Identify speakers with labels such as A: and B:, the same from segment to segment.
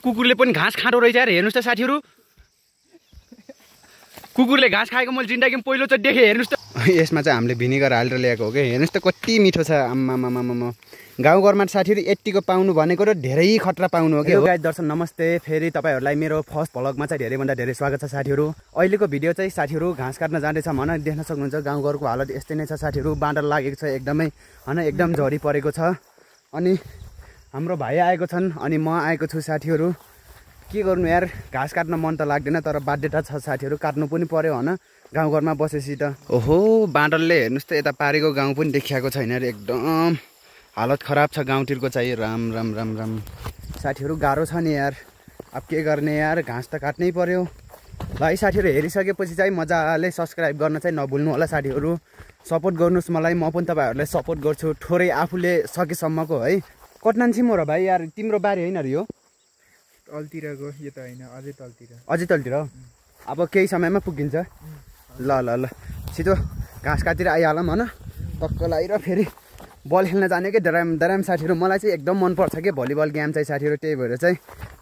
A: कुकुरले पनि घाँस खाँदो रहेछ यार। हेर्नुस् त साथीहरु, कुकुरले घाँस खाएको मैले जिन्दगीमा पहिलोचोटि देखेँ। हेर्नुस् त, यसमा चाहिँ हामीले भिनेगर हालेर ल्याएको हो के। हेर्नुस् त कति मिठो छ। आम्मामामामा गाउँघरमा साथीहरु यतिको पाउनु भनेको र धेरै खतरा पाउनु हो के। गाइस दर्शक नमस्ते, फेरि तपाईहरुलाई मेरो फर्स्ट भ्लगमा चाहिँ धेरैभन्दा धेरै स्वागत छ साथीहरु। अहिलेको भिडियो चाहिँ साथीहरु घाँस काट्न जाँदैछ हैन। देख्न सक्नुहुन्छ गाउँघरको हालत यस्तै नै छ साथीहरु। बाँदर लागेको छ एकदमै हैन, एकदम झरी परेको छ। अनि हाम्रो भाइ आएको छन् अनि म आएको छु साथीहरु। के गर्नु यार, घाँस काट्न मन त लाग्दैन तर बाध्यता छ साथीहरु, काट्नु पनि पर्यो हैन गाउँघरमा बसेपछि त। ओहो बाँदरले हेर्नुस् त यता पारेको गाउँ पनि देखिएको छैन रे। एकदम हालत खराब छ गाउँतिरको चाहिँ। राम राम राम राम साथीहरु, गाह्रो छ नि यार। अब के गर्ने यार, घाँस त काट्नै पर्यो। ल है साथीहरु, हेरिसकेपछि चाहिँ मजाले सब्स्क्राइब गर्न चाहिँ नभुल्नु होला साथीहरु। सपोर्ट गर्नुस् मलाई, म पनि तपाईहरुलाई सपोर्ट गर्छु थोरै आफूले सकेसम्मको है। कटनान छिमो र भाइ यार, तिम्रो बारी हैन र यो?
B: तलतिरको यो त हैन, अझै तलतिर।
A: अझै तलतिर अब केही समयमा पुगिन्छ। ल ल ल छिटो घाँस काटेर आइहालौँ हैन। टक्क लगाएर फेरि बल खेल्न जाने के डराम साथीहरु। मलाई चाहिँ एकदम मन पर्छ के भलिबल गेम चाहिँ साथीहरु, त्यही भएर चाहिँ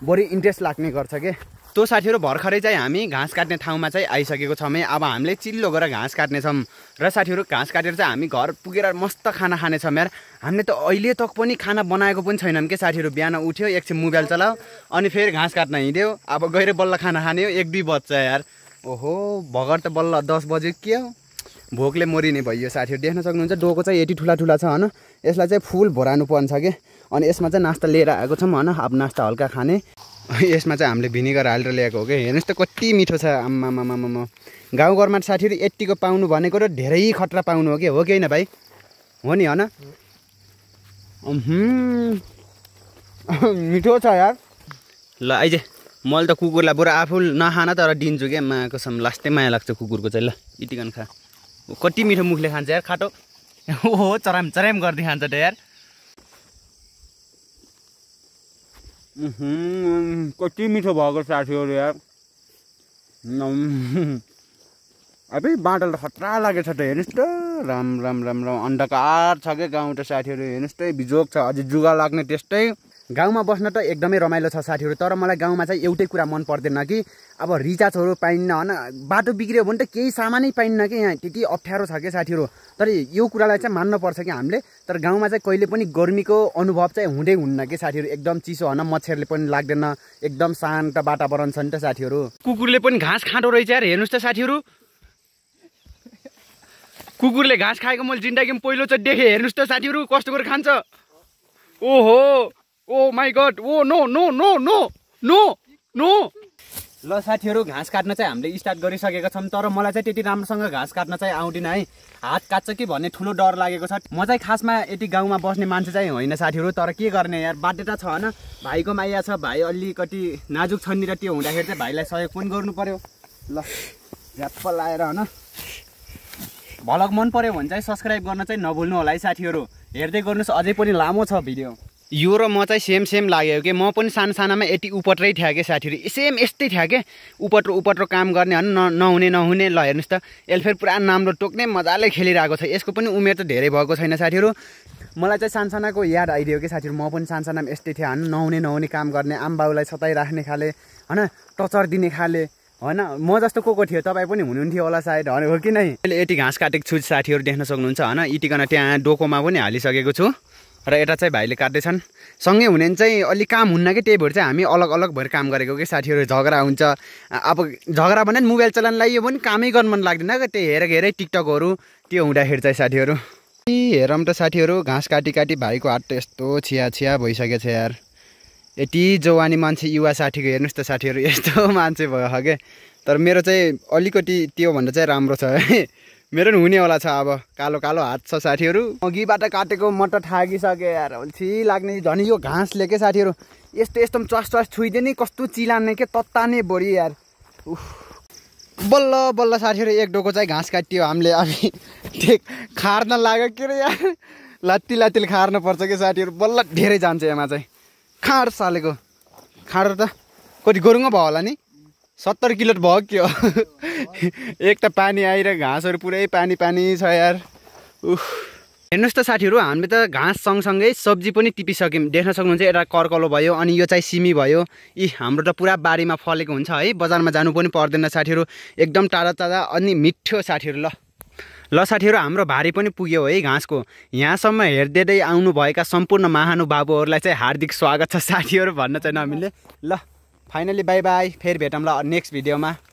A: बढी इन्ट्रेस्ट लाग्ने गर्छ के। त्यो साथीहरु भर्खरै चाहिँ हामी घाँस काट्ने ठाउँमा चाहिँ आइसकेको छौँ। अब हामीले चिल्लो गरेर घाँस काट्ने छौँ र साथीहरु घाँस काटेर चाहिँ हामी घर पुगेर मस्त खाना खानेछौँ यार। हामीले त अहिले तक पनि खाना बनाएको पनि छैनौँ के साथीहरु। बिहान उठ्यो, एकछिन मोबाइल चलायो अनि फेरि घाँस काट्न हिँड्यो। अब गएर बल्ल खाना खाने हो, 1-2 बज्छ यार। ओहो भगर त बल्ल 10 बज्यो के हो। भोकले मरिने भइयो साथीहरु। देख्न सक्नुहुन्छ डोको चाहिँ यति ठुला छ हैन। यसलाई चाहिँ फुल भराउनु पर्छ के। अनि यसमा चाहिँ नास्ता लिएर आएको छौँ हैन। अब नास्ता हल्का खाने। यसमा चाहिँ हामीले भिनेगर हालेर ल्याएको हो के। हेर्नुस् त कति मिठो छ। आम्मामामामा गाउँघरमा साथीहरु यतिको पाउनु भनेको र धेरै खतरा पाउनु हो के। हो कि हैन भाइ? हो नि हैन? मिठो छ यार। ल आइज, मैले त कुकुरलाई बरु आफू नखान तर दिन्छु क्या। माको सम लास्टै माया लाग्छ कुकुरको चाहिँ। ल इटिकन खा। कति मिठो मुखले खान्छ यार, खाटो। ओहो चराम गर्दै खान्छ त यार। कति मिठो भएको साथीहरु यार। अबे बाँदर त खतरा लागेछ त। हेर्नुस् त राम राम राम राम अन्धकार छ के गाउँ त साथीहरु। हेर्नुस् त बिजोग छ, अझै जुगा लाग्ने त्यस्तै। गाउँमा बस्न त एकदमै रमाइलो छ साथीहरु, तर मलाई गाउँमा चाहिँ एउटै कुरा मन पर्दैन कि अब रिचार्जहरु पाइन्न हैन। बाटो बिग्रियो भने त केही सामानै पाइन्न कि। यहाँ त्यति अप्ठ्यारो छ के साथीहरु। तर यो कुरालाई चाहिँ मान्न पर्छ कि हामीले। तर गाउँमा चाहिँ कहिले पनि गर्मीको अनुभव चाहिँ हुँदै हुन्न कि साथीहरु। एकदम चिसो हैन, मच्छरले पनि लाग्दैन, एकदम शान्त वातावरण छ नि त साथीहरु। कुकुरले पनि घाँस खाँदो रहेछ यार। हेर्नुस् त साथीहरु, कुकुरले घाँस खाएको मैले जिन्दगीमा पहिलोचोटि देखेँ। हेर्नुस् त साथीहरु कस्तो गरेर खान्छ। ओहो oh my god, oh no no no no no no. ल साथीहरु घाँस काट्न चाहिँ हामीले स्टार्ट गरिसकेका छौँ। तर मलाई चाहिँ त्यति राम्रोसँग घाँस काट्न चाहिँ आउँदैन है। हात काट्छ कि भन्ने ठुलो डर लागेको छ। म चाहिँ खासमा यति गाउँमा बस्ने मान्छे चाहिँ होइन साथीहरु। तर के गर्ने यार, बाध्यता छ हैन। भाइको माया छ, भाइ अलिकति नाजुक छ नि र त्यो हुँदाखेरि चाहिँ भाइलाई सहयोग पनि गर्नु पर्यो। ल झ्याप्प लाएर हैन। भ्लग मन पर्यो भने चाहिँ सब्स्क्राइब गर्न चाहिँ नभुल्नु होला है साथीहरु। हेर्दै गर्नुस्, अझै पनि लामो छ भिडियो। यो र म चाहिँ सेम लाग्यो कि। म पनि सानामा यति उपट्रै थिएँ कि साथीहरु। सेम यस्तै थिएँ कि। उपट्रो काम गर्ने हैन, नहुने। ल हेर्नुस् त यसले फेरि पुरा नाम्रो टोक्ने मजाले खेलिरहेको छ। यसको पनि उमेर त धेरै भएको छैन साथीहरु। मलाई चाहिँ सानसानाको याद आइदियो कि साथीहरु। म पनि सानसानामा यस्तै थिएँ हैन। नहुने काम गर्ने, आमाबाउलाई सताइराख्ने खाले हैन, टचर दिने खाले हैन। म जस्तो को थियो तपाईँ पनि हुनुहुन्थ्यो होला सायद, हो कि नै? अहिले यति घाँस काटेको छु साथीहरु, देख्न सक्नुहुन्छ हैन। इटिकन त्यहाँ डोकोमा पनि हालिसकेको छु र यता चाहिँ भाइले काट्दैछन्। सँगै हुने चाहिँ अलिक काम हुन्न कि, त्यही भएर चाहिँ हामी अलग भएर काम गरेको कि साथीहरु। झगडा हुन्छ। अब झगडा भने मोबाइल चलाउन लागियो भने कामै गर्न मन लाग्दैन क्या। त्यही हेरेर टिकटकहरु त्यो हुँदाखेरि चाहिँ साथीहरु। हेरौँ त साथीहरु, घाँस काटी भाइको हात त यस्तो छिया भइसकेको छ यार। यति जवानी मान्छे युवा साथीको हेर्नुस् त साथीहरु, यस्तो मान्छे भयो के। तर मेरो चाहिँ अलिकति त्यो भन्दा चाहिँ राम्रो छ है। मेरो नि हुने होला छ। अब कालो हात छ साथीहरु। अघिबाट काटेको मटर थाकिसके यार, अल्छी लाग्ने। झन् यो घाँसले के साथीहरु यस्तो चस छुइदियो नि, कस्तो चिलाने के, तत्ताने बढी यार। बल्ल साथीहरु एक डोको चाहिँ घाँस काटियो हामीले। अब खार्न लाग्यो के रे यार, लात्ती खार्न पर्छ के साथीहरु। बल्ल धेरै जान्छ यसमा चाहिँ। खाड सालेको खाड त कति गरुङ भयो होला नि। 70 किलो भयो के हो। एक त पानी आइरहेको, घाँसहरु पुरै पानी छ यार। हेर्नुहोस् त साथीहरू, हामीले त घाँस सँगसँगै सब्जी पनि टिपिसक्यौँ। देख्न सक्नुहुन्छ एउटा कर्कलो भयो, अनि यो चाहिँ सिमी भयो। हाम्रो त पुरा बारीमा फलेको हुन्छ है, बजारमा जानु पनि पर्दैन साथीहरू। एकदम ताजा ताजा अनि मिठो साथीहरू। ल साथीहरू, हाम्रो भारी पनि पुग्यो है घाँसको। यहाँसम्म हेर्दै आउनुभएका सम्पूर्ण महानुभावहरूलाई चाहिँ हार्दिक स्वागत छ साथीहरू भन्न चाहिँ नमिल्ने। ल फाइनली बाई बाई, फेरि भेटौँ ल नेक्स्ट भिडियोमा।